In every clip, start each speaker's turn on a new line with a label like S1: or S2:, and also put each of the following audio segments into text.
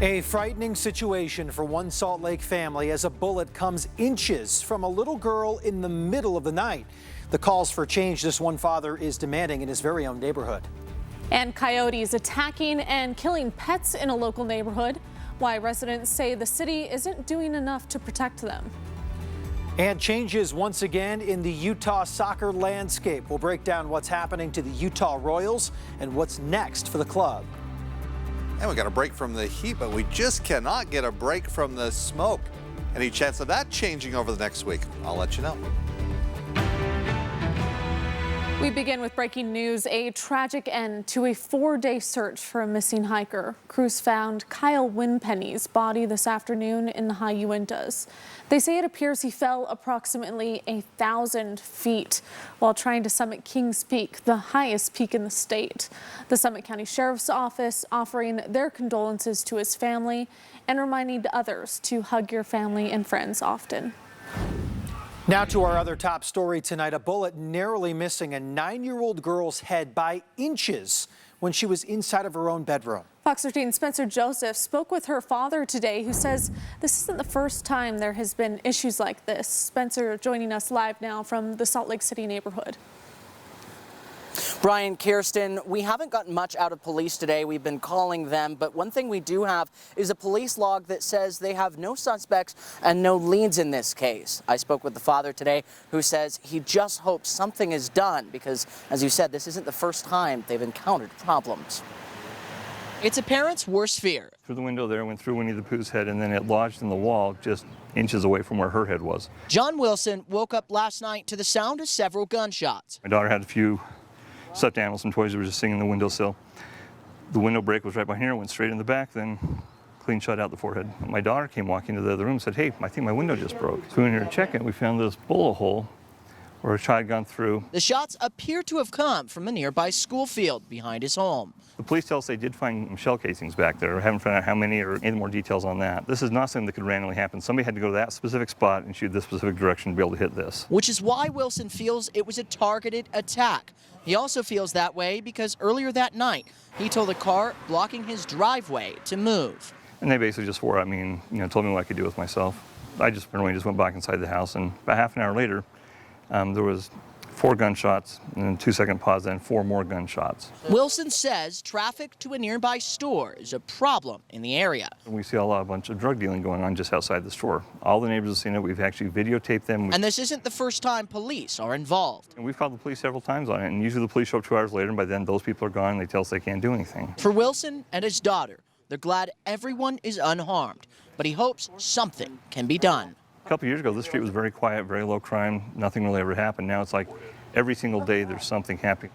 S1: A frightening situation for one Salt Lake family as a bullet comes inches from a little girl in the middle of the night. The calls for change this one father is demanding in his very own neighborhood.
S2: And coyotes attacking and killing pets in a local neighborhood. Why residents say the city isn't doing enough to protect them.
S1: And changes once again in the Utah soccer landscape. We'll break down what's happening to the Utah Royals and what's next for the club.
S3: And we got a break from the heat, but we just cannot get a break from the smoke. Any chance of that changing over the next week? I'll let you know.
S2: We begin with breaking news, a tragic end to a 4-day search for a missing hiker. Crews found Kyle Winpenny's body this afternoon in the high Uintas. They say it appears he fell approximately 1,000 feet while trying to summit Kings Peak, the highest peak in the state. The Summit County Sheriff's Office offering their condolences to his family and reminding others to hug your family and friends often.
S1: Now to our other top story tonight. A bullet narrowly missing a 9-year-old girl's head by inches when she was inside of her own bedroom. Fox 13's Spencer Joseph spoke with her father today, who says this isn't the first time there has been issues like this. Spencer joining us live now from the Salt Lake City neighborhood.
S4: Brian, Kirsten, we haven't gotten much out of police today. We've been calling them, but one thing we do have is a police log that says they have no suspects and no leads in this case. I spoke with the father today, who says he just hopes something is done because, as you said, this isn't the first time they've encountered problems.
S5: It's a parent's worst fear.
S6: Through the window there, went through Winnie the Pooh's head, and then it lodged in the wall just inches away from where her head was.
S5: John Wilson woke up last night to the sound of several gunshots.
S6: My daughter had a few stuffed animals, some toys that were just sitting in the windowsill. The window break was right behind here, went straight in the back, then clean shot out the forehead. My daughter came walking into the other room and said, "Hey, I think my window just broke." So we went here to check it. We found this bullet hole where a child had gone through.
S5: The shots appear to have come from a nearby school field behind his home.
S6: The police tell us they did find shell casings back there. I haven't found out how many or any more details on that. This is not something that could randomly happen. Somebody had to go to that specific spot and shoot this specific direction to be able to hit this.
S5: Which is why Wilson feels it was a targeted attack. He also feels that way because earlier that night, he told a car blocking his driveway to move.
S6: And they basically just swore at me and, told me what I could do with myself. I just went back inside the house, and about half an hour later, there was 4 gunshots, and then 2-second pause, then 4 more gunshots.
S5: Wilson says traffic to a nearby store is a problem in the area.
S6: We see a bunch of drug dealing going on just outside the store. All the neighbors have seen it. We've actually videotaped them.
S5: And this isn't the first time police are involved.
S6: And we've called the police several times on it, and usually the police show up 2 hours later, and by then those people are gone, and they tell us they can't do anything.
S5: For Wilson and his daughter, they're glad everyone is unharmed, but he hopes something can be done.
S6: A couple years ago, this street was very quiet, very low crime. Nothing really ever happened. Now it's like every single day there's something happening.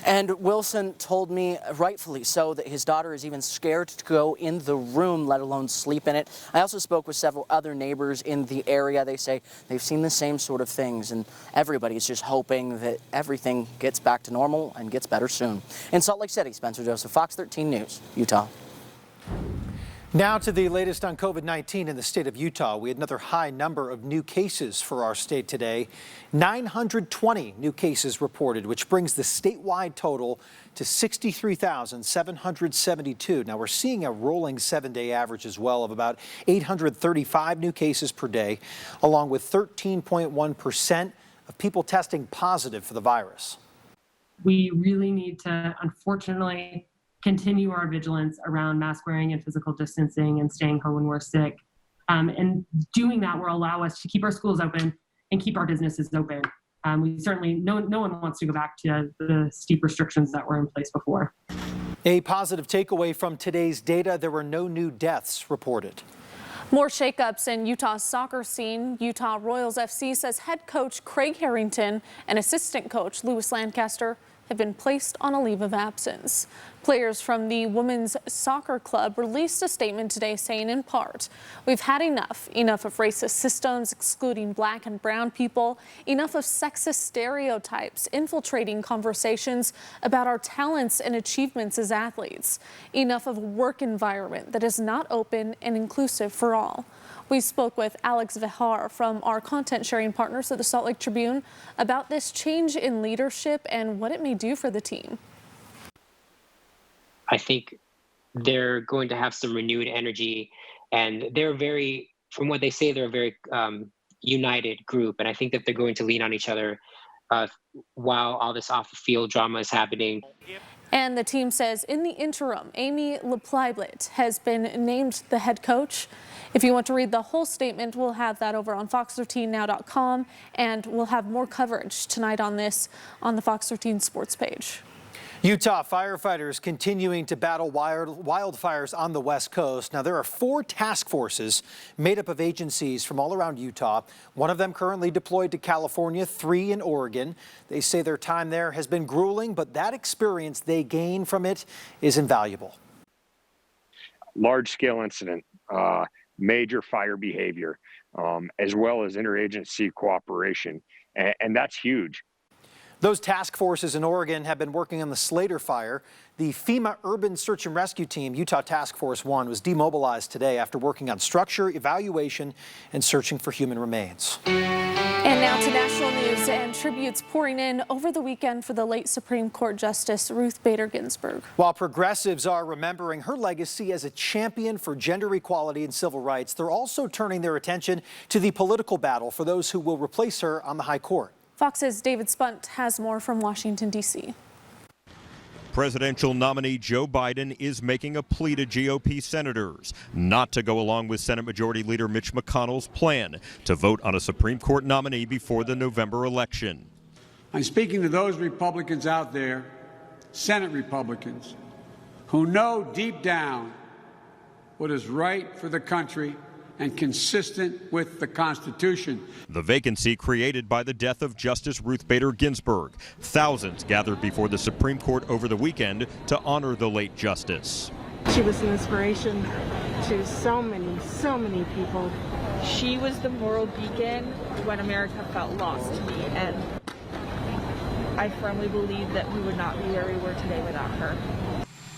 S4: And Wilson told me, rightfully so, that his daughter is even scared to go in the room, let alone sleep in it. I also spoke with several other neighbors in the area. They say they've seen the same sort of things, and everybody is just hoping that everything gets back to normal and gets better soon. In Salt Lake City, Spencer Joseph, Fox 13 News, Utah.
S1: Now to the latest on COVID-19 in the state of Utah. We had another high number of new cases for our state today. 920 new cases reported, which brings the statewide total to 63,772. Now we're seeing a rolling 7-day average as well of about 835 new cases per day, along with 13.1% of people testing positive for the virus.
S7: We really need to, unfortunately, continue our vigilance around mask wearing and physical distancing and staying home when we're sick. And doing that will allow us to keep our schools open and keep our businesses open. We certainly, no one wants to go back to the steep restrictions that were in place before.
S1: A positive takeaway from today's data, there were no new deaths reported.
S2: More shakeups in Utah's soccer scene. Utah Royals FC says head coach Craig Harrington and assistant coach Louis Lancaster have been placed on a leave of absence. Players from the women's soccer club released a statement today saying, in part, "We've had enough of racist systems excluding black and brown people, enough of sexist stereotypes infiltrating conversations about our talents and achievements as athletes, enough of a work environment that is not open and inclusive for all." We spoke with Alex Vihar from our content sharing partners at the Salt Lake Tribune about this change in leadership and what it may do for the team.
S8: I think they're going to have some renewed energy, and from what they say, they're a very united group. And I think that they're going to lean on each other while all this off-the-field drama is happening.
S2: And the team says in the interim, Amy LaPlyblit has been named the head coach. If you want to read the whole statement, we'll have that over on fox13now.com, and we'll have more coverage tonight on this on the Fox 13 Sports page.
S1: Utah firefighters continuing to battle wildfires on the West Coast. Now, there are 4 task forces made up of agencies from all around Utah. One of them currently deployed to California, 3 in Oregon. They say their time there has been grueling, but that experience they gain from it is invaluable.
S9: Large-scale incident, major fire behavior, as well as interagency cooperation, and that's huge.
S1: Those task forces in Oregon have been working on the Slater fire. The FEMA Urban Search and Rescue Team, Utah Task Force 1, was demobilized today after working on structure, evaluation, and searching for human remains.
S2: And now to national news and tributes pouring in over the weekend for the late Supreme Court Justice Ruth Bader Ginsburg.
S1: While progressives are remembering her legacy as a champion for gender equality and civil rights, they're also turning their attention to the political battle for those who will replace her on the high court.
S2: Fox's David Spunt has more from Washington, D.C.
S10: Presidential nominee Joe Biden is making a plea to GOP senators not to go along with Senate Majority Leader Mitch McConnell's plan to vote on a Supreme Court nominee before the November election.
S11: I'm speaking to those Republicans out there, Senate Republicans, who know deep down what is right for the country and consistent with the Constitution.
S10: The vacancy created by the death of Justice Ruth Bader Ginsburg. Thousands gathered before the Supreme Court over the weekend to honor the late justice.
S12: She was an inspiration to so many people.
S13: She was the moral beacon when America felt lost to me, and I firmly believe that we would not be where we were today without her.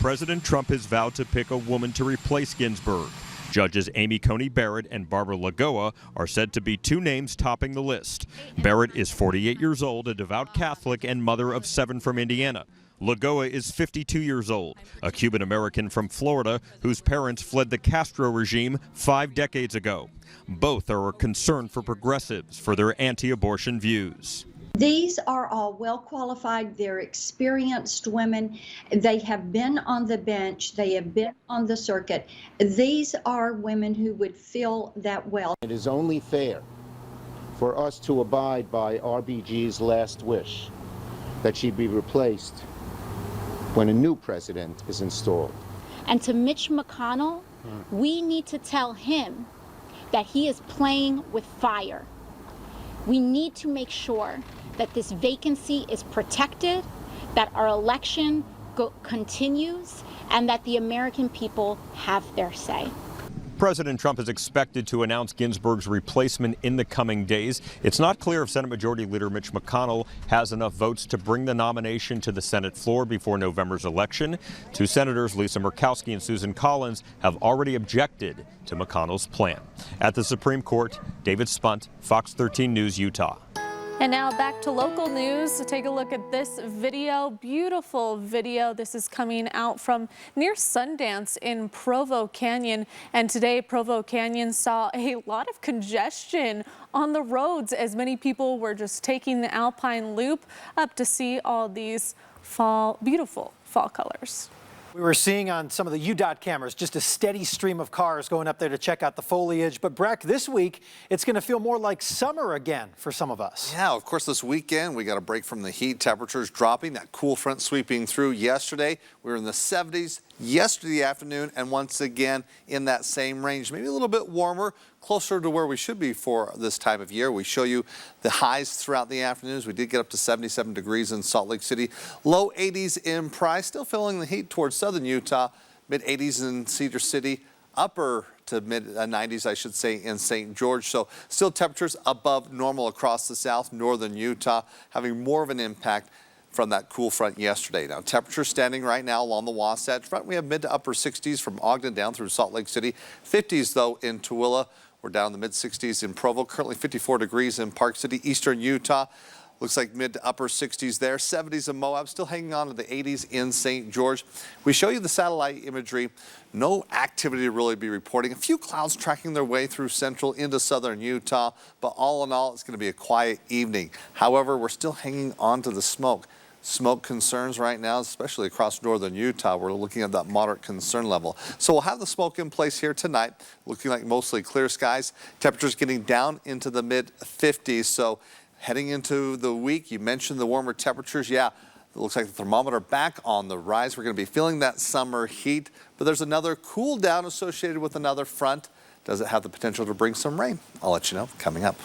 S10: President Trump has vowed to pick a woman to replace Ginsburg. Judges Amy Coney Barrett and Barbara Lagoa are said to be 2 names topping the list. Barrett is 48 years old, a devout Catholic and mother of 7 from Indiana. Lagoa is 52 years old, a Cuban-American from Florida whose parents fled the Castro regime 5 decades ago. Both are a concern for progressives for their anti-abortion views.
S14: These are all well-qualified, they're experienced women. They have been on the bench, they have been on the circuit. These are women who would fill that well.
S15: It is only fair for us to abide by RBG's last wish, that she be replaced when a new president is installed.
S16: And to Mitch McConnell, we need to tell him that he is playing with fire. We need to make sure that this vacancy is protected, that our election continues, and that the American people have their say.
S10: President Trump is expected to announce Ginsburg's replacement in the coming days. It's not clear if Senate Majority Leader Mitch McConnell has enough votes to bring the nomination to the Senate floor before November's election. 2 senators, Lisa Murkowski and Susan Collins, have already objected to McConnell's plan. At the Supreme Court, David Spunt, Fox 13 News, Utah.
S2: And now back to local news. So take a look at this video, beautiful video. This is coming out from near Sundance in Provo Canyon. And today Provo Canyon saw a lot of congestion on the roads as many people were just taking the Alpine Loop up to see all these beautiful fall colors.
S1: We were seeing on some of the UDOT cameras just a steady stream of cars going up there to check out the foliage. But Breck, this week, it's going to feel more like summer again for some of us.
S3: Yeah, of course, this weekend, we got a break from the heat. Temperatures dropping, that cool front sweeping through yesterday. We were in the 70s yesterday afternoon, and once again in that same range, maybe a little bit warmer, closer to where we should be for this time of year. We show you the highs throughout the afternoons. We did get up to 77 degrees in Salt Lake City, low 80s in Price, still feeling the heat towards southern Utah, mid 80s in Cedar City, upper to mid 90s, I should say, in St. George. So still temperatures above normal across the south, northern Utah, having more of an impact from that cool front yesterday. Now, temperatures standing right now along the Wasatch Front. We have mid to upper 60s from Ogden down through Salt Lake City. 50s, though, in Tooele. We're down in the mid 60s in Provo. Currently 54 degrees in Park City, eastern Utah. Looks like mid to upper 60s there. 70s in Moab, still hanging on to the 80s in St. George. We show you the satellite imagery. No activity to really be reporting. A few clouds tracking their way through central into southern Utah, but all in all, it's going to be a quiet evening. However, we're still hanging on to the smoke. Smoke concerns right now, especially across northern Utah. We're looking at that moderate concern level. So we'll have the smoke in place here tonight, looking like mostly clear skies. Temperatures getting down into the mid 50s. So heading into the week, you mentioned the warmer temperatures. Yeah, it looks like the thermometer back on the rise. We're going to be feeling that summer heat, but there's another cool down associated with another front. Does it have the potential to bring some rain? I'll let you know coming up.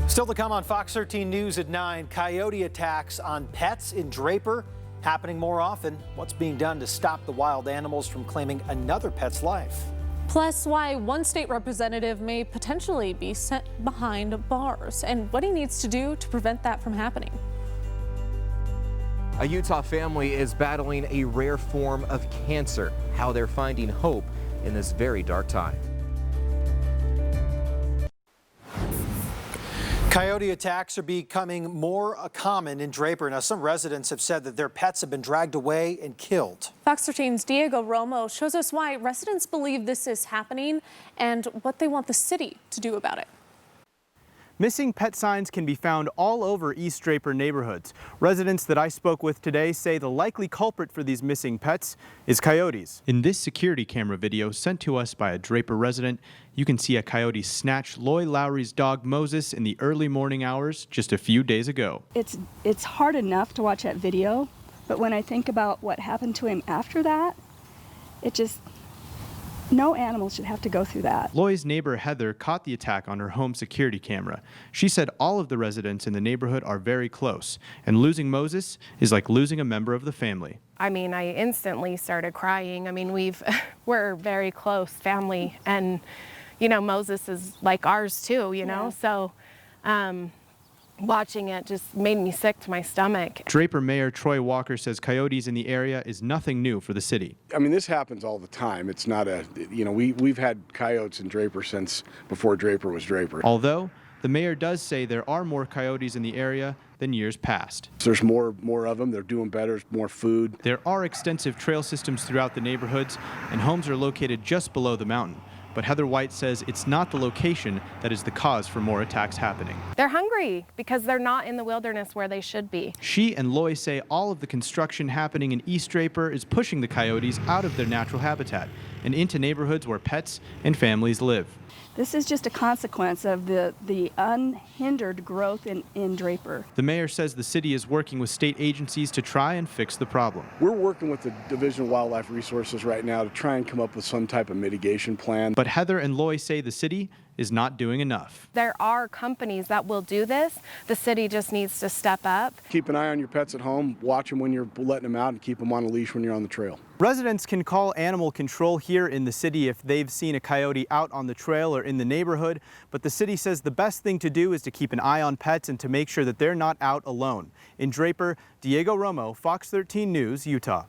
S1: Still to come on Fox 13 News at 9, coyote attacks on pets in Draper happening more often. What's being done to stop the wild animals from claiming another pet's life?
S2: Plus, why one state representative may potentially be sent behind bars and what he needs to do to prevent that from happening.
S17: A Utah family is battling a rare form of cancer. How they're finding hope in this very dark time.
S1: Coyote attacks are becoming more common in Draper. Now, some residents have said that their pets have been dragged away and killed.
S2: Fox 13's Diego Romo shows us why residents believe this is happening and what they want the city to do about it.
S18: Missing pet signs can be found all over East Draper neighborhoods. Residents that I spoke with today say the likely culprit for these missing pets is coyotes. In this security camera video sent to us by a Draper resident, you can see a coyote snatch Loy Lowry's dog Moses in the early morning hours just a few days ago.
S19: It's hard enough to watch that video, but when I think about what happened to him after that, no animal should have to go through that.
S18: Loy's neighbor Heather caught the attack on her home security camera. She said all of the residents in the neighborhood are very close, and losing Moses is like losing a member of the family.
S20: I mean, I instantly started crying. I mean, we're very close family, and you know, Moses is like ours too, you know, so watching it just made me sick to my stomach.
S18: Draper Mayor Troy Walker says coyotes in the area is nothing new for the city.
S21: I mean, this happens all the time. It's not we've had coyotes in Draper since before Draper was Draper.
S18: Although the mayor does say there are more coyotes in the area than years past.
S21: There's more of them. They're doing better, more food.
S18: There are extensive trail systems throughout the neighborhoods, and homes are located just below the mountain. But Heather White says it's not the location that is the cause for more attacks happening.
S20: They're hungry because they're not in the wilderness where they should be.
S18: She and Loy say all of the construction happening in East Draper is pushing the coyotes out of their natural habitat and into neighborhoods where pets and families live.
S19: This is just a consequence of the unhindered growth in Draper.
S18: The mayor says the city is working with state agencies to try and fix the problem.
S21: We're working with the Division of Wildlife Resources right now to try and come up with some type of mitigation plan.
S18: But Heather and Loy say the city is not doing enough.
S20: There are companies that will do this. The city just needs to step up.
S21: Keep an eye on your pets at home, watch them when you're letting them out, and keep them on a leash when you're on the trail.
S18: Residents can call animal control here in the city if they've seen a coyote out on the trail or in the neighborhood, but the city says the best thing to do is to keep an eye on pets and to make sure that they're not out alone. In Draper, Diego Romo, Fox 13 News, Utah.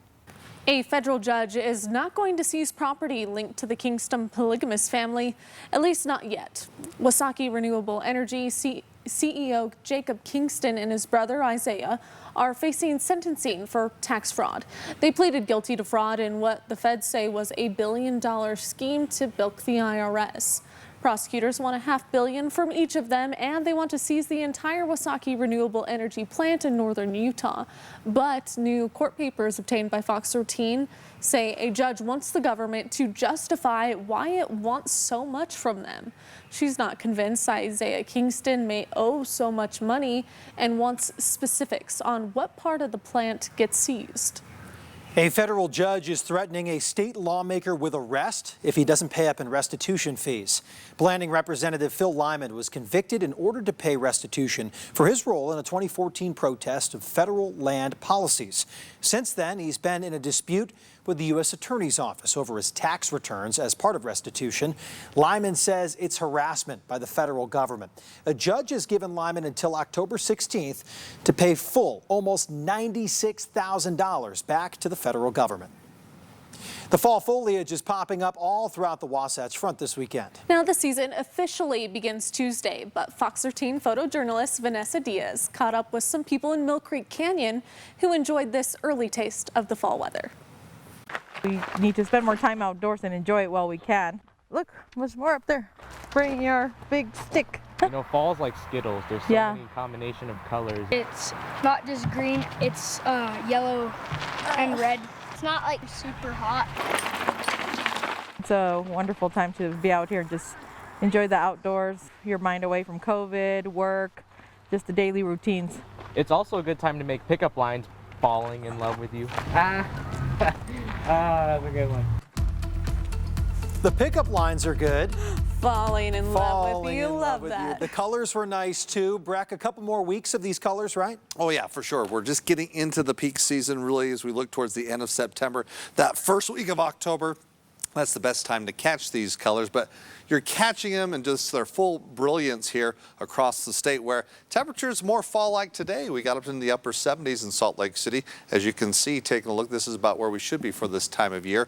S2: A federal judge is not going to seize property linked to the Kingston polygamous family, at least not yet. Wasaki Renewable Energy CEO Jacob Kingston and his brother Isaiah are facing sentencing for tax fraud. They pleaded guilty to fraud in what the feds say was a $1 billion scheme to bilk the IRS. Prosecutors want $500 million from each of them, and they want to seize the entire Wasaki Renewable Energy plant in northern Utah. But new court papers obtained by Fox 13 say a judge wants the government to justify why it wants so much from them. She's not convinced Isaiah Kingston may owe so much money and wants specifics on what part of the plant gets seized.
S1: A federal judge is threatening a state lawmaker with arrest if he doesn't pay up in restitution fees. Blanding Representative Phil Lyman was convicted and ordered to pay restitution for his role in a 2014 protest of federal land policies. Since then, he's been in a dispute with the U.S. Attorney's Office over his tax returns as part of restitution. Lyman says it's harassment by the federal government. A judge has given Lyman until October 16th to pay full, almost $96,000 back to the federal government. The fall foliage is popping up all throughout the Wasatch Front this weekend.
S2: Now the season officially begins Tuesday, but Fox 13 photojournalist Vanessa Diaz caught up with some people in Mill Creek Canyon who enjoyed this early taste of the fall weather.
S5: We need to spend more time outdoors and enjoy it while we can. Look, there's more up there. Bring your big stick.
S22: You know, fall's like Skittles. There's so many combination of colors.
S23: It's not just green, it's yellow and red. It's not like super hot.
S5: It's a wonderful time to be out here and just enjoy the outdoors, your mind away from COVID, work, just the daily routines.
S22: It's also a good time to make pickup lines, falling in love with you. That's a good one.
S1: The pickup lines are good.
S2: Falling in love with you, love
S1: with
S2: that.
S1: The colors were nice too. Breck, a couple more weeks of these colors, right?
S3: Oh yeah, for sure. We're just getting into the peak season really as we look towards the end of September. That first week of October, that's the best time to catch these colors, but you're catching them in just their full brilliance here across the state where temperatures more fall-like today. We got up in the upper 70s in Salt Lake City. As you can see, taking a look, this is about where we should be for this time of year.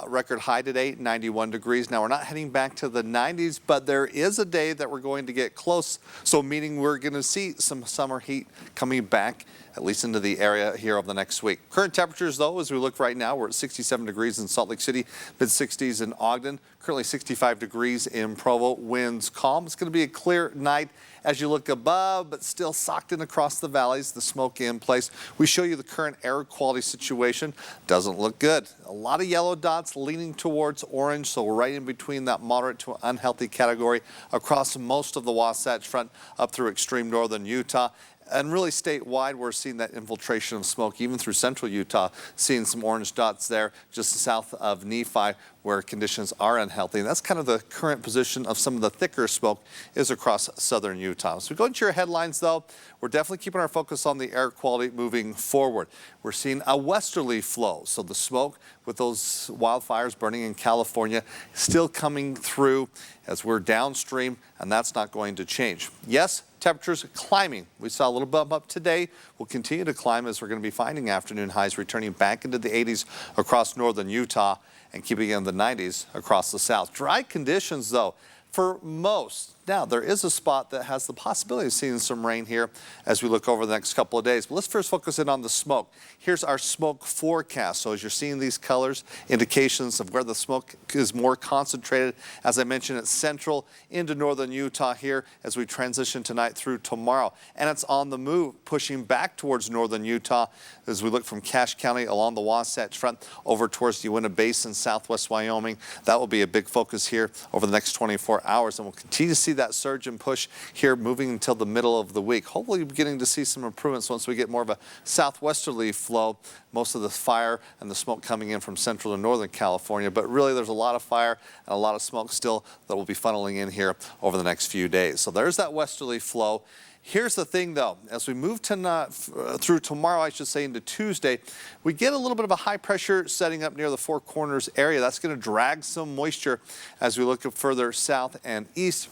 S3: Record high today, 91 degrees. Now we're not heading back to the 90s, but there is a day that we're going to get close. So meaning we're going to see some summer heat coming back, at least into the area here over the next week. Current temperatures, though, as we look right now, we're at 67 degrees in Salt Lake City, mid-60s in Ogden, currently 65 degrees in Provo. Winds calm. It's going to be a clear night as you look above, but still socked in across the valleys, the smoke in place. We show you the current air quality situation. Doesn't look good. A lot of yellow dots leaning towards orange, so we're right in between that moderate to unhealthy category across most of the Wasatch Front up through extreme northern Utah. And really statewide, we're seeing that infiltration of smoke, even through central Utah, seeing some orange dots there just south of Nephi where conditions are unhealthy. And that's kind of the current position of some of the thicker smoke is across southern Utah. So we go into your headlines, though. We're definitely keeping our focus on the air quality moving forward. We're seeing a westerly flow. So the smoke with those wildfires burning in California still coming through as we're downstream, and that's not going to change. Yes, temperatures climbing. We saw a little bump up today. We'll continue to climb as we're going to be finding afternoon highs returning back into the 80s across northern Utah and keeping it in the 90s across the south. Dry conditions, though, for most. Now, there is a spot that has the possibility of seeing some rain here as we look over the next couple of days. But let's first focus in on the smoke. Here's our smoke forecast. So as you're seeing these colors, indications of where the smoke is more concentrated. As I mentioned, it's central into northern Utah here as we transition tonight through tomorrow. And it's on the move, pushing back towards northern Utah as we look from Cache County along the Wasatch Front over towards the Uinta Basin, southwest Wyoming. That will be a big focus here over the next 24 hours. And we'll continue to see that surge and push here moving until the middle of the week. Hopefully beginning to see some improvements once we get more of a southwesterly flow. Most of the fire and the smoke coming in from central and northern California, but really there's a lot of fire and a lot of smoke still that will be funneling in here over the next few days. So there's that westerly flow. Here's the thing, though. As we move through tomorrow, I should say, into Tuesday, we get a little bit of a high pressure setting up near the Four Corners area. That's going to drag some moisture as we look further south and east.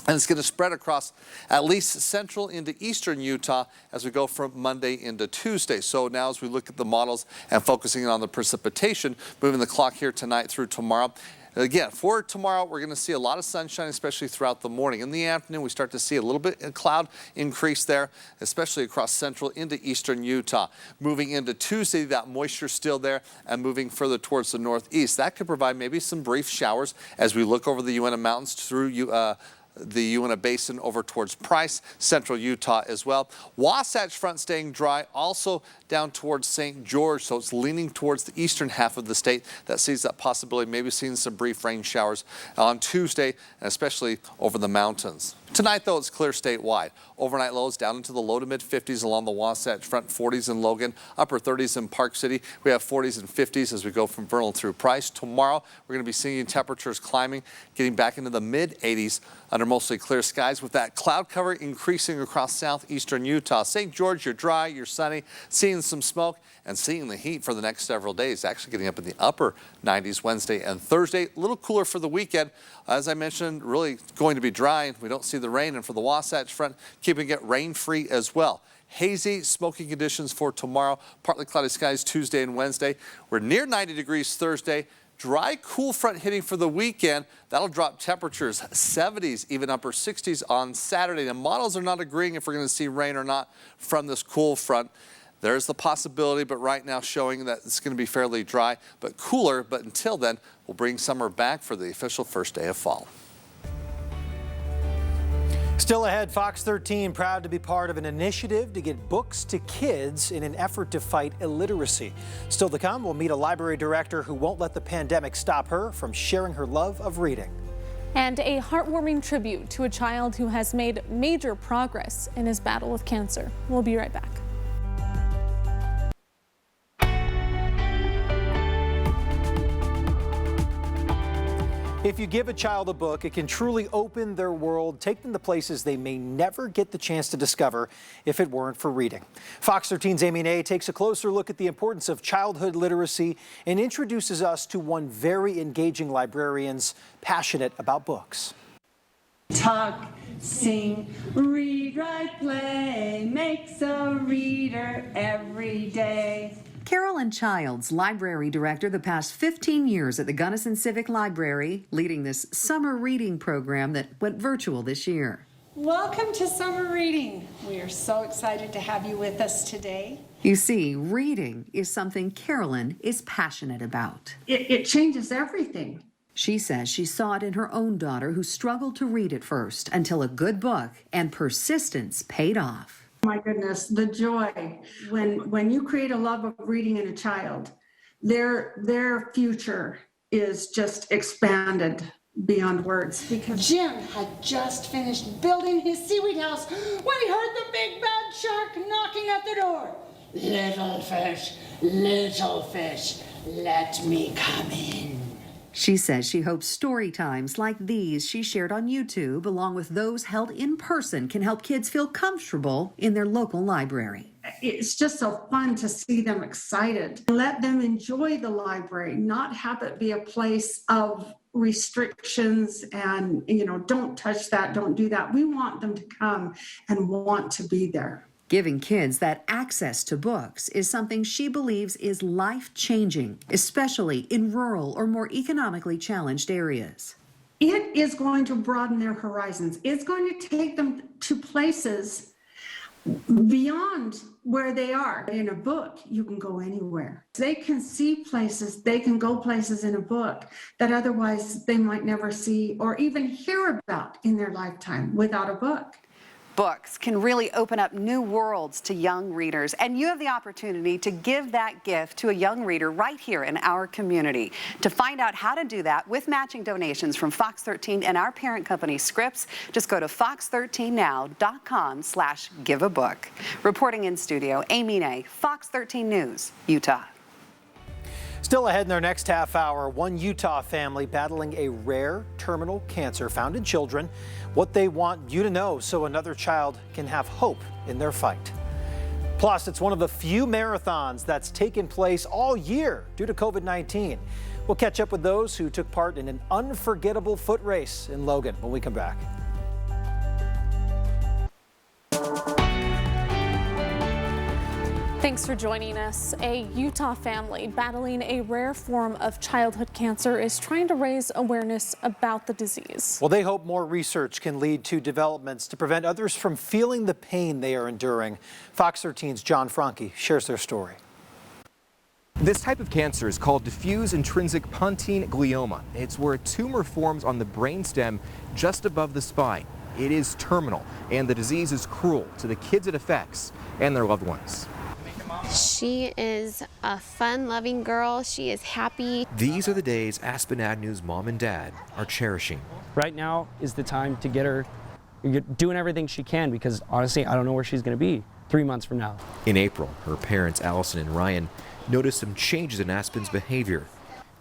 S3: And it's going to spread across at least central into eastern Utah as we go from Monday into Tuesday. So now as we look at the models and focusing on the precipitation, moving the clock here tonight through tomorrow. Again, for tomorrow, we're going to see a lot of sunshine, especially throughout the morning. In the afternoon, we start to see a little bit of cloud increase there, especially across central into eastern Utah. Moving into Tuesday, that moisture still there and moving further towards the northeast. That could provide maybe some brief showers as we look over the Uinta Mountains through the Uinta Basin over towards Price, central Utah as well. Wasatch Front staying dry, also down towards St. George, so it's leaning towards the eastern half of the state. That sees that possibility, maybe seeing some brief rain showers on Tuesday, and especially over the mountains. Tonight, though, it's clear statewide. Overnight lows down into the low to mid-50s along the Wasatch Front, 40s in Logan, upper 30s in Park City. We have 40s and 50s as we go from Vernal through Price. Tomorrow, we're going to be seeing temperatures climbing, getting back into the mid-80s under mostly clear skies with that cloud cover increasing across southeastern Utah. St. George, you're dry, you're sunny, seeing some smoke and seeing the heat for the next several days, actually getting up in the upper 90s Wednesday and Thursday. A little cooler for the weekend. As I mentioned, really going to be dry. We don't see the rain, and for the Wasatch Front, keeping it rain-free as well. hazy, smoky conditions for tomorrow. Partly cloudy skies Tuesday and Wednesday. We're near 90 degrees Thursday. Dry, cool front hitting for the weekend. That'll drop temperatures 70s, even upper 60s on Saturday. The models are not agreeing if we're going to see rain or not from this cool front. There's the possibility, but right now showing that it's going to be fairly dry, but cooler. But until then, we'll bring summer back for the official first day of fall.
S1: Still ahead, Fox 13 proud to be part of an initiative to get books to kids in an effort to fight illiteracy. Still to come, we'll meet a library director who won't let the pandemic stop her from sharing her love of reading.
S2: And a heartwarming tribute to a child who has made major progress in his battle with cancer. We'll be right back.
S1: If you give a child a book, it can truly open their world, take them to places they may never get the chance to discover if it weren't for reading. Fox 13's Amy Nay takes a closer look at the importance of childhood literacy and introduces us to one very engaging librarian passionate about books.
S4: Talk, sing, read, write, play, makes a reader every day.
S6: Carolyn Childs, library director the past 15 years at the Gunnison Civic Library, leading this summer reading program that went virtual this year.
S4: Welcome to summer reading. We are so excited to have you with us today.
S6: You see, reading is something Carolyn is passionate about.
S4: It changes everything.
S6: She says she saw it in her own daughter who struggled to read at first until a good book and persistence paid off.
S4: My goodness, the joy when you create a love of reading in a child, their future is just expanded beyond words. Because Jim had just finished building his seaweed house when he heard the big bad shark knocking at the door. Little fish, let me come in.
S6: She says she hopes story times like these she shared on YouTube, along with those held in person, can help kids feel comfortable in their local library.
S4: It's just so fun to see them excited. Let them enjoy the library, not have it be a place of restrictions and, don't touch that, don't do that. We want them to come and want to be there.
S6: Giving kids that access to books is something she believes is life-changing, especially in rural or more economically challenged areas.
S4: It is going to broaden their horizons. It's going to take them to places beyond where they are. In a book, you can go anywhere. They can see places, they can go places in a book that otherwise they might never see or even hear about in their lifetime without a book.
S6: Books can really open up new worlds to young readers, and you have the opportunity to give that gift to a young reader right here in our community. To find out how to do that with matching donations from Fox 13 and our parent company Scripps, just go to fox13now.com/giveabook. Reporting in studio, Amy Nay, Fox 13 News, Utah.
S1: Still ahead in our next half hour, one Utah family battling a rare terminal cancer found in children, what they want you to know so another child can have hope in their fight. Plus, it's one of the few marathons that's taken place all year due to COVID-19. We'll catch up with those who took part in an unforgettable foot race in Logan when we come back.
S2: Thanks for joining us. A Utah family battling a rare form of childhood cancer is trying to raise awareness about the disease.
S1: Well, they hope more research can lead to developments to prevent others from feeling the pain they are enduring. Fox 13's John Franke shares their story.
S17: This type of cancer is called diffuse intrinsic pontine glioma. It's where a tumor forms on the brainstem just above the spine. It is terminal, and the disease is cruel to the kids it affects and their loved ones.
S7: She is a fun-loving girl. She is happy.
S17: These are the days Aspen Agnew's mom and dad are cherishing.
S24: Right now is the time to get her doing everything she can, because honestly, I don't know where she's going to be 3 months from now.
S17: In April, her parents, Allison and Ryan, noticed some changes in Aspen's behavior.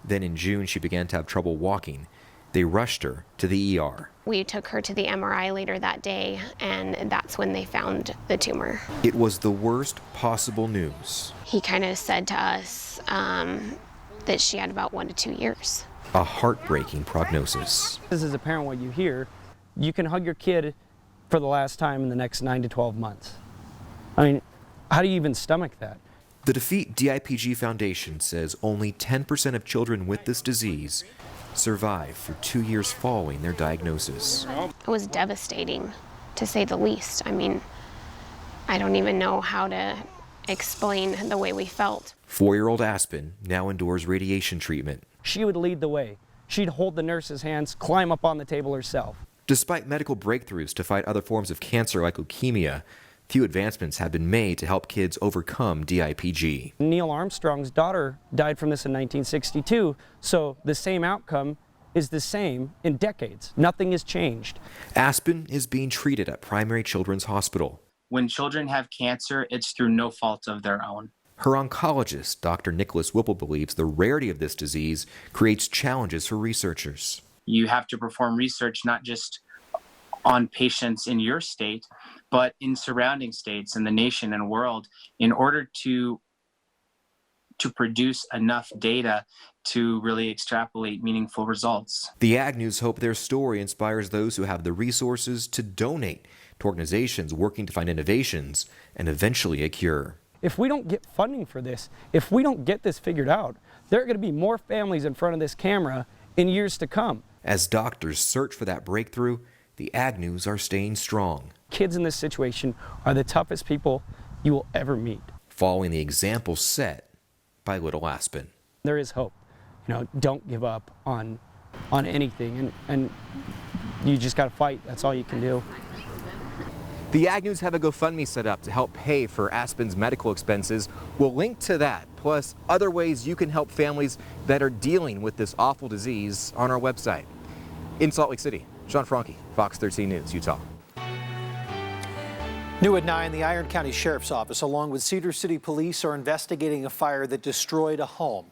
S17: Then in June, she began to have trouble walking. They rushed her to the ER.
S7: We took her to the MRI later that day, and that's when they found the tumor.
S17: It was the worst possible news.
S7: He kind of said to us that she had about 1 to 2 years.
S17: A heartbreaking prognosis.
S24: This is a parent, what you hear, you can hug your kid for the last time in the next 9 to 12 months. I mean, how do you even stomach that?
S17: The Defeat DIPG Foundation says only 10% of children with this disease survive for 2 years following their diagnosis.
S7: It was devastating, to say the least. I mean, I don't even know how to explain the way we felt.
S17: 4-year-old Aspen now endures radiation treatment.
S24: She would lead the way. She'd hold the nurse's hands, climb up on the table herself.
S17: Despite medical breakthroughs to fight other forms of cancer like leukemia, few advancements have been made to help kids overcome DIPG.
S24: Neil Armstrong's daughter died from this in 1962, so the same outcome is the same in decades. Nothing has changed.
S17: Aspen is being treated at Primary Children's Hospital.
S8: When children have cancer, it's through no fault of their own.
S17: Her oncologist, Dr. Nicholas Whipple, believes the rarity of this disease creates challenges for researchers.
S8: You have to perform research not just on patients in your state, but in surrounding states in the nation and world in order to produce enough data to really extrapolate meaningful results.
S17: The Agnews hope their story inspires those who have the resources to donate to organizations working to find innovations and eventually a cure.
S24: If we don't get funding for this, if we don't get this figured out, there are going to be more families in front of this camera in years to come.
S17: As doctors search for that breakthrough, the Agnews are staying strong.
S24: Kids in this situation are the toughest people you will ever meet.
S17: Following the example set by Little Aspen.
S24: There is hope. You know, don't give up on anything, and you just got to fight. That's all you can do.
S17: The Agnews have a GoFundMe set up to help pay for Aspen's medical expenses. We'll link to that, plus other ways you can help families that are dealing with this awful disease on our website. In Salt Lake City, Sean Franke, Fox 13 News, Utah.
S1: New at 9, the Iron County Sheriff's Office, along with Cedar City Police, are investigating a fire that destroyed a home.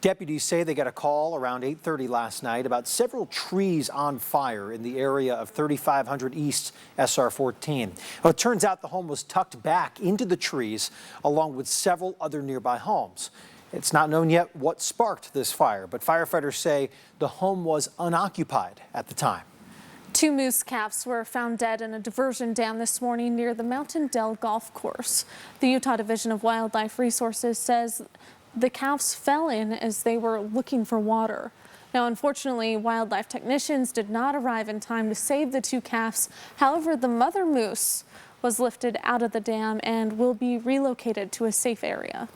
S1: Deputies say they got a call around 8:30 last night about several trees on fire in the area of 3500 East SR 14. Well, it turns out the home was tucked back into the trees along with several other nearby homes. It's not known yet what sparked this fire, but firefighters say the home was unoccupied at the time.
S2: 2 moose calves were found dead in a diversion dam this morning near the Mountain Dell Golf Course. The Utah Division of Wildlife Resources says the calves fell in as they were looking for water. Now, unfortunately, wildlife technicians did not arrive in time to save the 2 calves. However, the mother moose was lifted out of the dam and will be relocated to a safe area.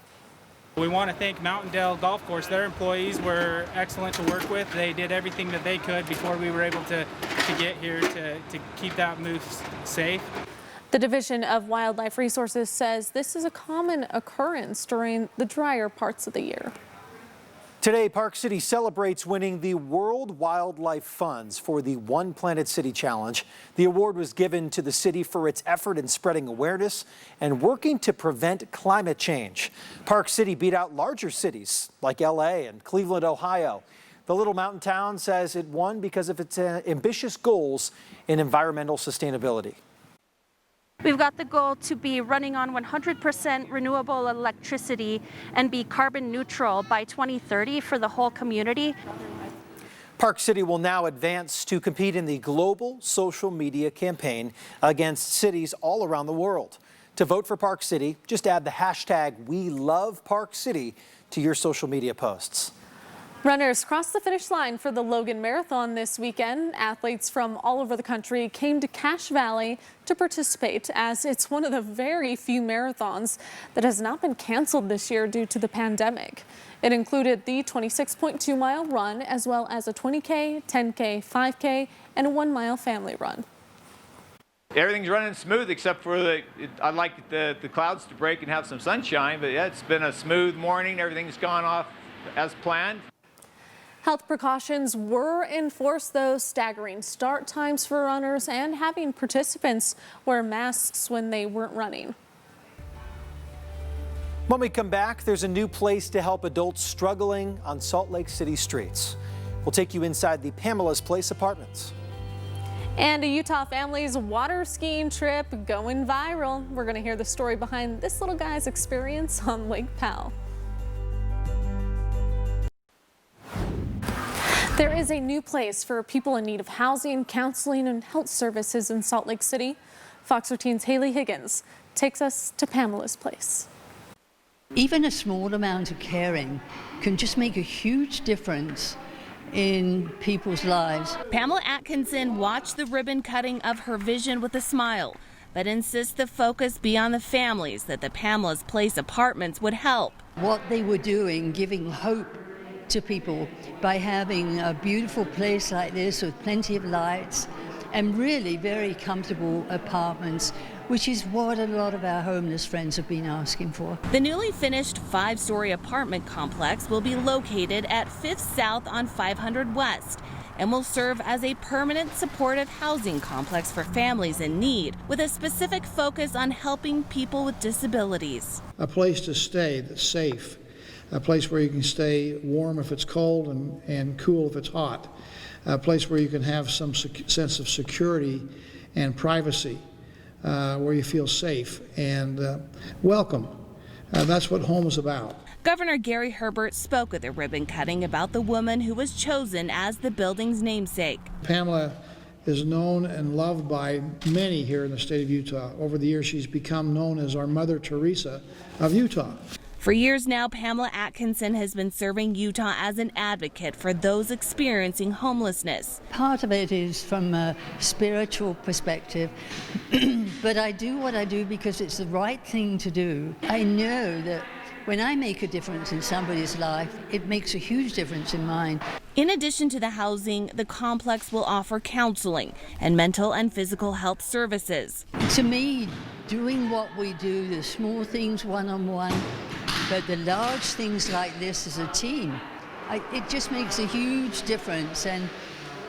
S9: We want to thank Mountain Dell Golf Course. Their employees were excellent to work with. They did everything that they could before we were able to get here to keep that moose safe.
S2: The Division of Wildlife Resources says this is a common occurrence during the drier parts of the year.
S1: Today, Park City celebrates winning the World Wildlife Funds for the One Planet City Challenge. The award was given to the city for its effort in spreading awareness and working to prevent climate change. Park City beat out larger cities like LA and Cleveland, Ohio. The little mountain town says it won because of its ambitious goals in environmental sustainability.
S11: We've got the goal to be running on 100% renewable electricity and be carbon neutral by 2030 for the whole community.
S1: Park City will now advance to compete in the global social media campaign against cities all around the world. To vote for Park City, just add the hashtag #WeLoveParkCity to your social media posts.
S2: Runners crossed the finish line for the Logan Marathon this weekend. Athletes from all over the country came to Cache Valley to participate, as it's one of the very few marathons that has not been canceled this year due to the pandemic. It included the 26.2-mile run, as well as a 20K, 10K, 5K, and a 1-mile family run.
S12: Everything's running smooth except for I'd like the clouds to break and have some sunshine, but yeah, it's been a smooth morning. Everything's gone off as planned.
S2: Health precautions were enforced, though, staggering start times for runners and having participants wear masks when they weren't running.
S1: When we come back, there's a new place to help adults struggling on Salt Lake City streets. We'll take you inside the Pamela's Place apartments.
S2: And a Utah family's water skiing trip going viral. We're going to hear the story behind this little guy's experience on Lake Powell. There is a new place for people in need of housing, counseling, and health services in Salt Lake City. Fox 13's Haley Higgins takes us to Pamela's place.
S13: Even a small amount of caring can just make a huge difference in people's lives.
S14: Pamela Atkinson watched the ribbon cutting of her vision with a smile, but insists the focus be on the families that the Pamela's Place apartments would help.
S13: What they were doing, giving hope to people by having a beautiful place like this with plenty of lights and really very comfortable apartments, which is what a lot of our homeless friends have been asking for.
S14: The newly finished 5-story apartment complex will be located at 5th South on 500 West and will serve as a permanent supportive housing complex for families in need, with a specific focus on helping people with disabilities.
S15: A place to stay that's safe, a place where you can stay warm if it's cold and cool if it's hot, a place where you can have some sense of security and privacy, where you feel safe and welcome. That's what home is about.
S14: Governor Gary Herbert spoke at the ribbon cutting about the woman who was chosen as the building's namesake.
S15: Pamela is known and loved by many here in the state of Utah. Over the years, she's become known as our Mother Teresa of Utah.
S14: For years now, Pamela Atkinson has been serving Utah as an advocate for those experiencing homelessness.
S13: Part of it is from a spiritual perspective, but I do what I do because it's the right thing to do. I know that when I make a difference in somebody's life, it makes a huge difference in mine.
S14: In addition to the housing, the complex will offer counseling and mental and physical health services.
S13: To me, doing what we do, the small things one-on-one, but the large things like this as a team, it just makes a huge difference, and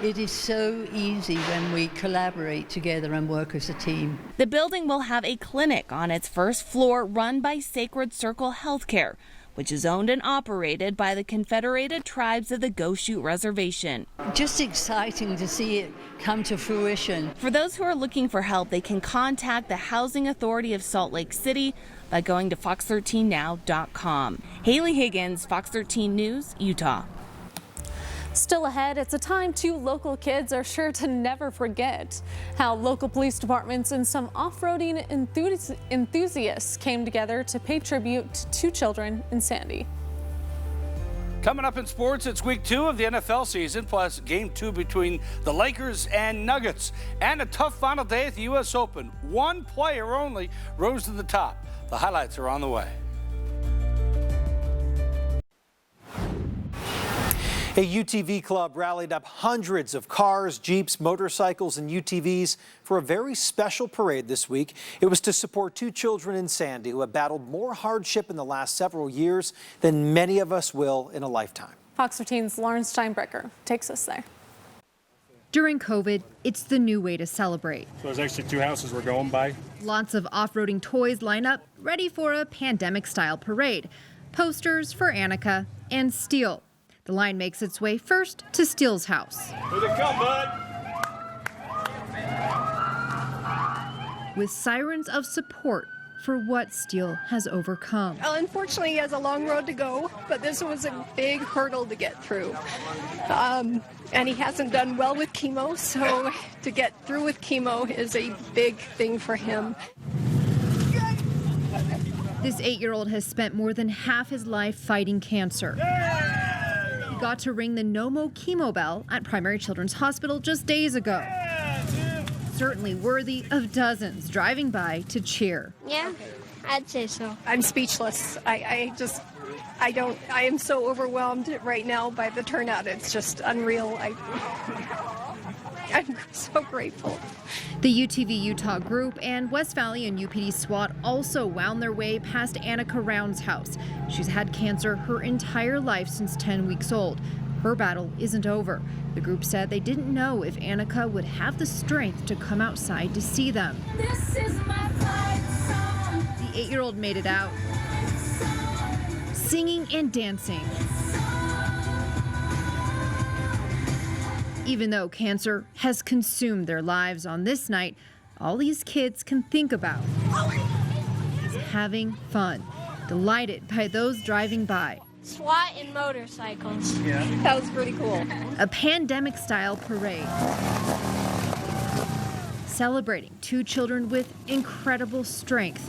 S13: it is so easy when we collaborate together and work as a team.
S14: The building will have a clinic on its first floor run by Sacred Circle Healthcare, which is owned and operated by the Confederated Tribes of the Goshute Reservation.
S13: Just exciting to see it come to fruition.
S14: For those who are looking for help, they can contact the Housing Authority of Salt Lake City by going to fox13now.com. Haley Higgins, Fox 13 News, Utah.
S2: Still ahead, it's a time two local kids are sure to never forget. How local police departments and some off-roading enthusiasts came together to pay tribute to two children in Sandy.
S16: Coming up in sports, it's week 2 of the NFL season, plus game 2 between the Lakers and Nuggets. And a tough final day at the U.S. Open. One player only rose to the top. The highlights are on the way.
S1: A UTV club rallied up hundreds of cars, Jeeps, motorcycles, and UTVs for a very special parade this week. It was to support two children in Sandy who have battled more hardship in the last several years than many of us will in a lifetime.
S2: Fox 13's Lauren Steinbrecher takes us there.
S25: During COVID, it's the new way to celebrate.
S26: So there's actually 2 houses we're going by.
S25: Lots of off-roading toys line up, ready for a pandemic-style parade. Posters for Annika and Steele. The line makes its way first to Steele's house.
S26: Here they come, bud.
S25: With sirens of support for what Steele has overcome.
S27: Unfortunately, he has a long road to go, but this was a big hurdle to get through. And he hasn't done well with chemo, so to get through with chemo is a big thing for him.
S25: This 8-year-old has spent more than half his life fighting cancer. He got to ring the No Mo chemo bell at Primary Children's Hospital just days ago. Certainly worthy of dozens driving by to cheer.
S27: Yeah, I'd say so. I'm speechless. I am so overwhelmed right now by the turnout. It's just unreal. I'm so grateful.
S25: The UTV Utah group and West Valley and UPD SWAT also wound their way past Annika Round's house. She's had cancer her entire life since 10 weeks old. Her battle isn't over. The group said they didn't know if Annika would have the strength to come outside to see them. This is my fight song. The 8-year-old made it out, singing and dancing. Even though cancer has consumed their lives on this night, all these kids can think about is having fun, delighted by those driving by.
S27: SWAT and motorcycles. Yeah. That was pretty cool.
S25: A pandemic-style parade. celebrating 2 children with incredible strength,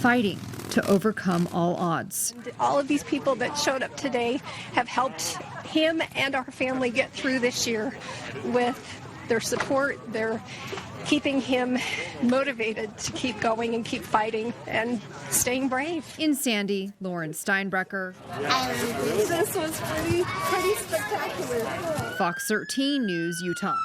S25: fighting to overcome all odds.
S27: All of these people that showed up today have helped him and our family get through this year with their support. They're keeping him motivated to keep going and keep fighting and staying brave.
S25: In Sandy, Lauren Steinbrecher.
S27: This was pretty spectacular.
S25: Fox 13 News, Utah.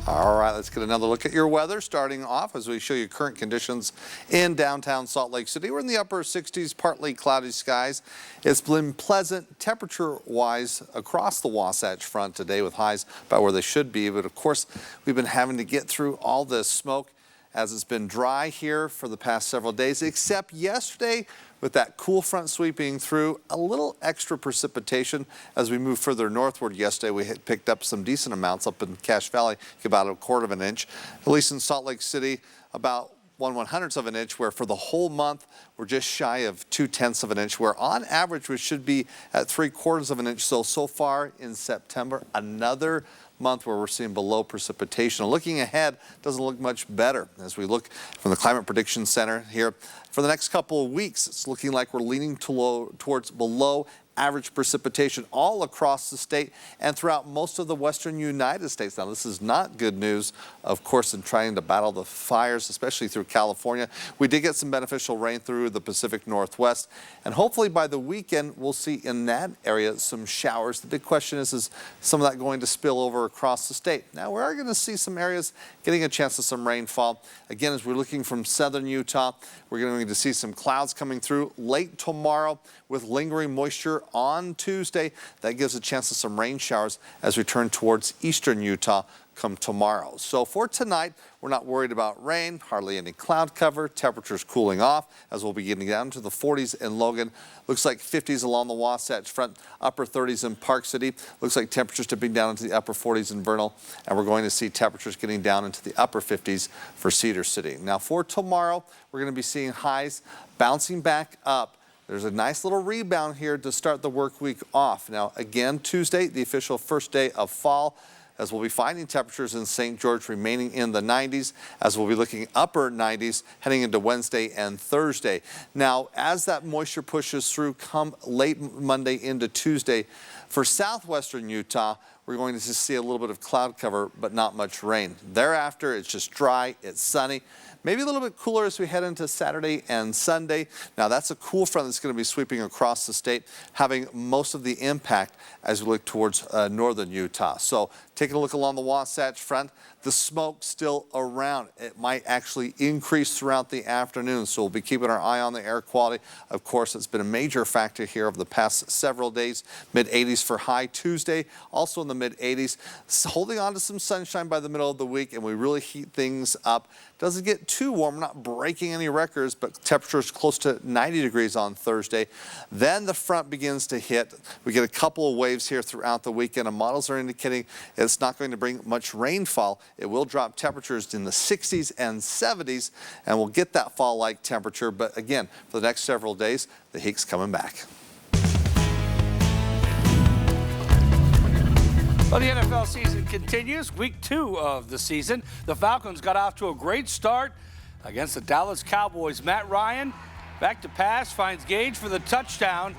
S3: All right, let's get another look at your weather, starting off as we show you current conditions in downtown Salt Lake City. We're in the upper 60s, partly cloudy skies. It's been pleasant temperature-wise across the Wasatch Front today with highs about where they should be. But of course, we've been having to get through all this smoke as it's been dry here for the past several days, except yesterday with that cool front sweeping through, a little extra precipitation as we move further northward. Yesterday we had picked up some decent amounts up in Cache Valley, about 1/4 of an inch. At least in Salt Lake City, about 1/100th of an inch, where for the whole month we're just shy of 2/10 of an inch, where on average we should be at 3/4 of an inch. So far in September, another month where we're seeing below precipitation. Looking ahead, doesn't look much better as we look from the Climate Prediction Center here. For the next couple of weeks, it's looking like we're leaning towards below average precipitation all across the state and throughout most of the western United States. Now, this is not good news, of course, in trying to battle the fires, especially through California. We did get some beneficial rain through the Pacific Northwest, and hopefully by the weekend, we'll see in that area some showers. The big question is some of that going to spill over across the state? Now, we are going to see some areas getting a chance of some rainfall. Again, as we're looking from southern Utah, we're going to see some clouds coming through late tomorrow with lingering moisture on Tuesday. That gives a chance of some rain showers as we turn towards eastern Utah come tomorrow. So for tonight, we're not worried about rain, hardly any cloud cover, temperatures cooling off as we'll be getting down to the 40s in Logan. Looks like 50s along the Wasatch Front, upper 30s in Park City. Looks like temperatures dipping down into the upper 40s in Vernal, and we're going to see temperatures getting down into the upper 50s for Cedar City. Now for tomorrow, we're going to be seeing highs bouncing back up. There's a nice little rebound here to start the work week off. Now, again, Tuesday, the official first day of fall, as we'll be finding temperatures in St. George remaining in the 90s, as we'll be looking upper 90s heading into Wednesday and Thursday. Now, as that moisture pushes through come late Monday into Tuesday, for southwestern Utah, we're going to see a little bit of cloud cover, but not much rain. Thereafter, it's just dry, it's sunny. Maybe a little bit cooler as we head into Saturday and Sunday. Now, that's a cool front that's going to be sweeping across the state, having most of the impact as we look towards northern Utah. So taking a look along the Wasatch Front, the smoke still around. It might actually increase throughout the afternoon, so we'll be keeping our eye on the air quality. Of course, it's been a major factor here over the past several days. Mid-80s for high Tuesday, also in the mid-80s. Holding on to some sunshine by the middle of the week, and we really heat things up. Doesn't get too warm, not breaking any records, but temperatures close to 90 degrees on Thursday. Then the front begins to hit. We get a couple of waves here throughout the weekend, and models are indicating it's not going to bring much rainfall. It will drop temperatures in the 60s and 70s, and we'll get that fall-like temperature. But again, for the next several days, the heat's coming back.
S16: Well, the NFL season continues. Week 2 of the season. The Falcons got off to a great start against the Dallas Cowboys. Matt Ryan back to pass, finds Gage for the touchdown.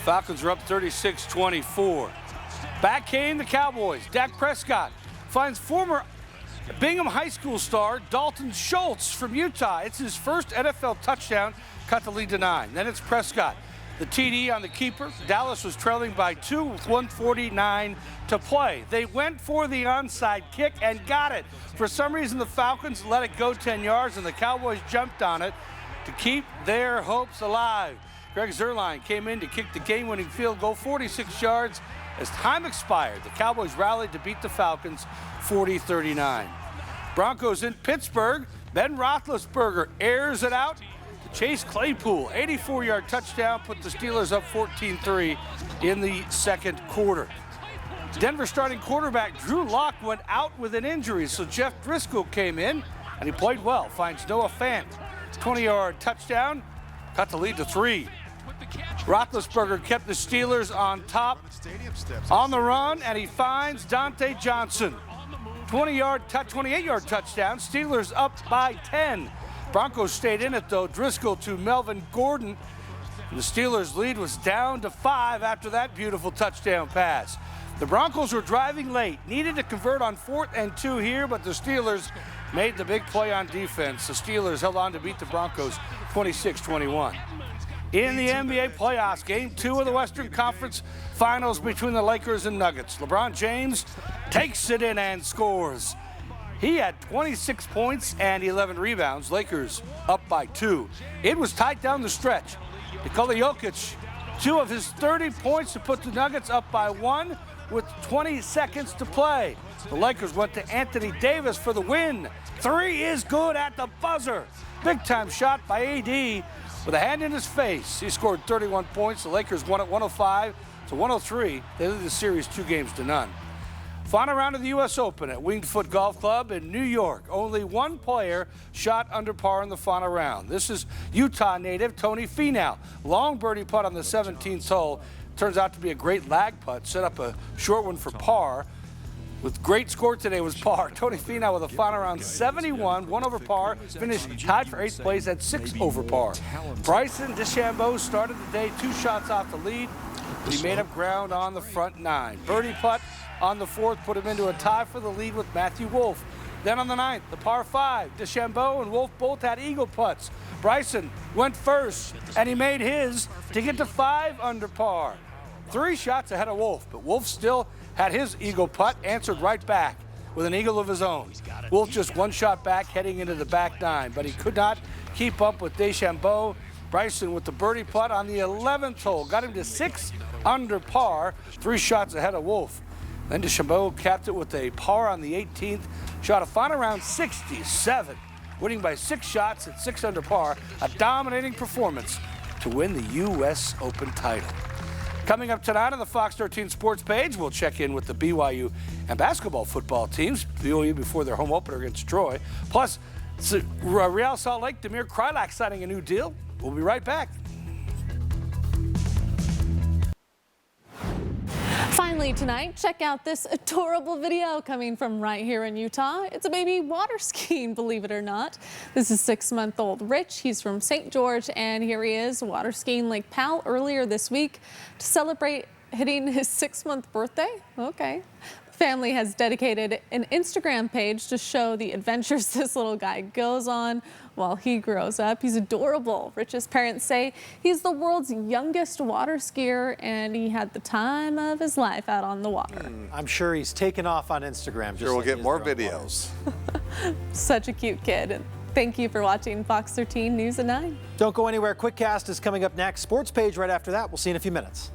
S16: Falcons are up 36-24. Back came the Cowboys. Dak Prescott finds former Bingham High School star Dalton Schultz from Utah. It's his first NFL touchdown, cut the lead to 9. Then it's Prescott. The TD on the keeper. Dallas was trailing by 2 with 1:49 to play. They went for the onside kick and got it. For some reason, the Falcons let it go 10 yards, and the Cowboys jumped on it to keep their hopes alive. Greg Zuerlein came in to kick the game-winning field goal 46 yards. As time expired, the Cowboys rallied to beat the Falcons 40-39. Broncos in Pittsburgh. Ben Roethlisberger airs it out. Chase Claypool, 84-yard touchdown, put the Steelers up 14-3 in the second quarter. Denver starting quarterback Drew Lock went out with an injury, so Jeff Driscoll came in, and he played well. Finds Noah Fant, 20-yard touchdown, cut the lead to 3. Roethlisberger kept the Steelers on top on the run, and he finds Dante Johnson. 28-yard touchdown. Steelers up by 10. Broncos stayed in it, though. Driscoll to Melvin Gordon. And the Steelers' lead was down to 5 after that beautiful touchdown pass. The Broncos were driving late, needed to convert on 4th and 2 here, but the Steelers made the big play on defense. The Steelers held on to beat the Broncos 26-21. In the NBA playoffs, Game 2 of the Western Conference Finals between the Lakers and Nuggets. LeBron James takes it in and scores. He had 26 points and 11 rebounds. Lakers up by 2. It was tight down the stretch. Nikola Jokic, 2 of his 30 points to put the Nuggets up by 1 with 20 seconds to play. The Lakers went to Anthony Davis for the win. 3 is good at the buzzer. Big time shot by AD with a hand in his face. He scored 31 points. The Lakers won at 105-103. They lead the series 2-0. Final round of the U.S. Open at Winged Foot Golf Club in New York. Only one player shot under par in the final round. This is Utah native Tony Finau. Long birdie putt on the 17th hole. Turns out to be a great lag putt. Set up a short one for par. With great score today was par. Tony Finau with a final round 71, 1 over par. Finished tied for 8th place at 6 over par. Bryson DeChambeau started the day 2 shots off the lead. He made up ground on the front 9. Birdie putt on the 4th put him into a tie for the lead with Matthew Wolff. Then on the 9th, the par 5. DeChambeau and Wolff both had eagle putts. Bryson went first, and he made his to get to 5 under par. 3 shots ahead of Wolff, but Wolff still had his eagle putt, answered right back with an eagle of his own. Wolff just 1 shot back heading into the back 9, but he could not keep up with DeChambeau. Bryson with the birdie putt on the 11th hole got him to 6 under par, 3 shots ahead of Wolff. Then DeChambeau capped it with a par on the 18th, shot a final round 67, winning by 6 shots at 6 under par, a dominating performance to win the U.S. Open title. Coming up tonight on the Fox 13 Sports page, we'll check in with the BYU and basketball football teams, BYU before their home opener against Troy. Plus, Real Salt Lake, Damir Kreilach signing a new deal. We'll be right back.
S2: Finally tonight, check out this adorable video coming from right here in Utah. It's a baby water skiing, believe it or not. This is 6-month-old Rich. He's from St. George, and here he is water skiing Lake Powell earlier this week to celebrate hitting his 6-month birthday. Okay. Family has dedicated an Instagram page to show the adventures this little guy goes on while he grows up. He's adorable. Rich's parents say he's the world's youngest water skier, and he had the time of his life out on the water.
S1: I'm sure he's taken off on Instagram.
S3: Sure, we'll get more videos.
S2: Such a cute kid. And thank you for watching Fox 13 News at 9.
S1: Don't go anywhere. QuickCast is coming up next. Sports page right after that. We'll see you in a few minutes.